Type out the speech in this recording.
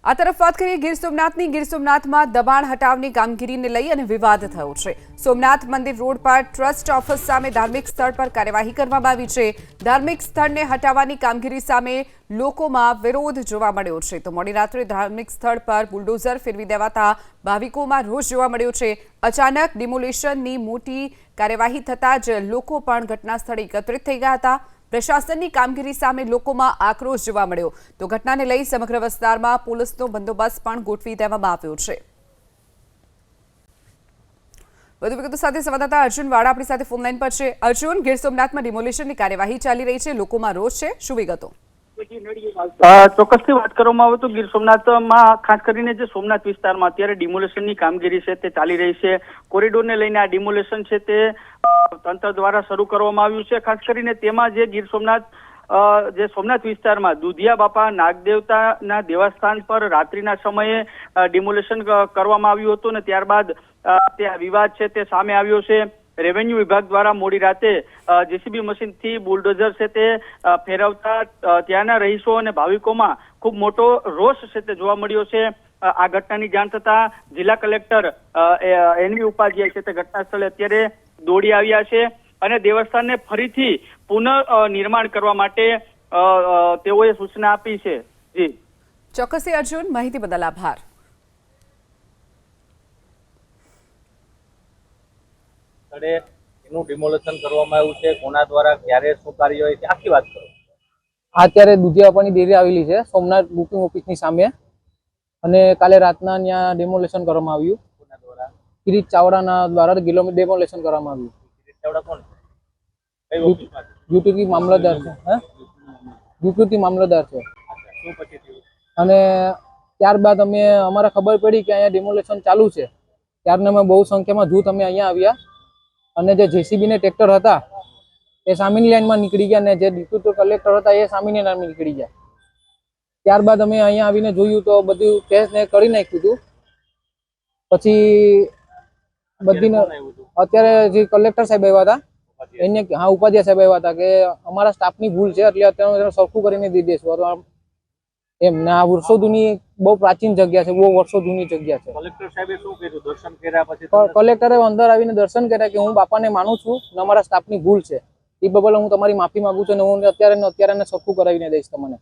આ તરફ વાત કરીએ ગીર સોમનાથમાં દબાણ હટાવની કામગીરીને લઈ અને વિવાદ થયો છે। સોમનાથ મંદિર રોડ પર ટ્રસ્ટ ઓફિસ સામે ધાર્મિક સ્થળ પર કાર્યવાહી કરવામાં આવી છે। ધાર્મિક સ્થળને હટાવવાની કામગીરી સામે લોકોમાં વિરોધ જોવા મળ્યો છે। તો મોડી રાત્રે ધાર્મિક સ્થળ પર બુલડોઝર ફેરવી દેવાતા ભાવિકોમાં રોષ જોવા મળ્યો છે। અચાનક ડિમોલિશનની મોટી કાર્યવાહી થતાં જ લોકો પણ ઘટના સ્થળે એકત્રિત થઈ ગયા હતા। પ્રશાસનની કામગીરી સામે લોકોમાં આક્રોશ જોવા મળ્યો। તો ઘટનાને લઈ સમગ્ર વિસ્તારમાં પોલીસનો બંદોબસ્ત પણ ગોઠવી દેવામાં આવ્યો છે। વધુ વિગતો સાથે સંવાદદાતા અર્જુન વાડા આપણી સાથે ફોન લાઈન પર છે। અર્જુન, ગીર સોમનાથમાં ડિમોલિશનની કાર્યવાહી ચાલી રહી છે, લોકોમાં રોષ છે, શું વિગતો? ચોક્કસથી વાત કરવામાં આવે તો ગીર સોમનાથમાં ખાસ કરીને જે સોમનાથ વિસ્તારમાં અત્યારે ડિમોલેશનની કામગીરી છે તે ચાલી રહી છે। કોરિડોરને લઈને આ ડિમોલેશન છે તે તંત્ર દ્વારા શરૂ કરવામાં આવ્યું છે। ખાસ કરીને તેમાં જે ગીર સોમનાથ વિસ્તારમાં દુધિયા બાપા નાગદેવતાના દેવસ્થાન પર રાત્રિના સમયે ડિમોલેશન કરવામાં આવ્યું હતું ને ત્યારબાદ ત્યાં વિવાદ છે તે સામે આવ્યો છે। રેવન્યુ વિભાગ દ્વારા મોડી રાતે જેસીબી મશીનથી બુલડોઝર છે તે ફેરવતા ત્યાંના રહીશો અને ભાવિકોમાં ખૂબ મોટો રોષ છે તે જોવા મળ્યો છે। આ ઘટનાની જાણ થતા જિલ્લા કલેક્ટર એનવી ઉપાધ્યાય છે તે ઘટના સ્થળે અત્યારે દોડી આવ્યા છે અને દેવસ્થાનને ફરીથી પુનઃનિર્માણ કરવા માટે તેઓએ સૂચના આપી છે। જી ચોક્કસથી અર્જુન, માહિતી બદલ આભાર। એનું ડિમોલેશન કરવામાં આવ્યું છે, કોના દ્વારા, ક્યારે, શું કાર્ય હોય છે, આખી વાત કરો। અત્યારે દુધિયા બાપાની ડેરી આવેલી છે સોમનાથ બુકિંગ ઓફિસની સામે, અને કાલે રાતના ત્યાં ડિમોલેશન કરવામાં આવ્યું। કોના દ્વારા? કિરીટ ચાવડાના દ્વારા ડિમોલેશન કરવામાં આવ્યું। કિરીટ ચાવડા કોણ છે? કઈ ઓફિસમાં? ડ્યુટી મામલતદાર છે। ડ્યુટી મામલતદાર છે। શું પછી થયું? અને ત્યારબાદ અમારે ખબર પડી કે અહીંયા ડિમોલેશન ચાલુ છે, ત્યારને અમે બહુ સંખ્યામાં જૂથ અહીંયા આવ્યા અને જે જેસીબી ને ટ્રેક્ટર હતા એ સામેની લાઈનમાં નીકળી ગયા અને જે ડેપ્યુટી કલેક્ટર હતા એ સામેની લાઈનમાં નીકળી ગયા। ત્યારબાદ અમે અહીંયા આવીને જોયું તો બધું ટેસ્ટ ને કરી નાખ્યું હતું। પછી બધીને અત્યારે જે કલેક્ટર સાહેબ આવ્યા હતા એને ઉપાધ્યાય સાહેબ આવ્યા હતા કે અમારા સ્ટાફની ભૂલ છે એટલે અત્યારે સરખું કરીને દઈ દેશું એમ। ને આ વર્ષો જૂની બહુ પ્રાચીન જગ્યા છે, બહુ વર્ષો જૂની જગ્યા છે। કલેક્ટર સાહેબે શું કીધું? દર્શન કર્યા પછી કલેક્ટરે અંદર આવીને દર્શન કર્યા કે હું બાપાને માનું છું ને અમારા સ્ટાફની ભૂલ છે, એ બદલ હું તમારી માફી માંગુ છું અને હું અત્યારે સરખું કરાવીને દઈશ તમને।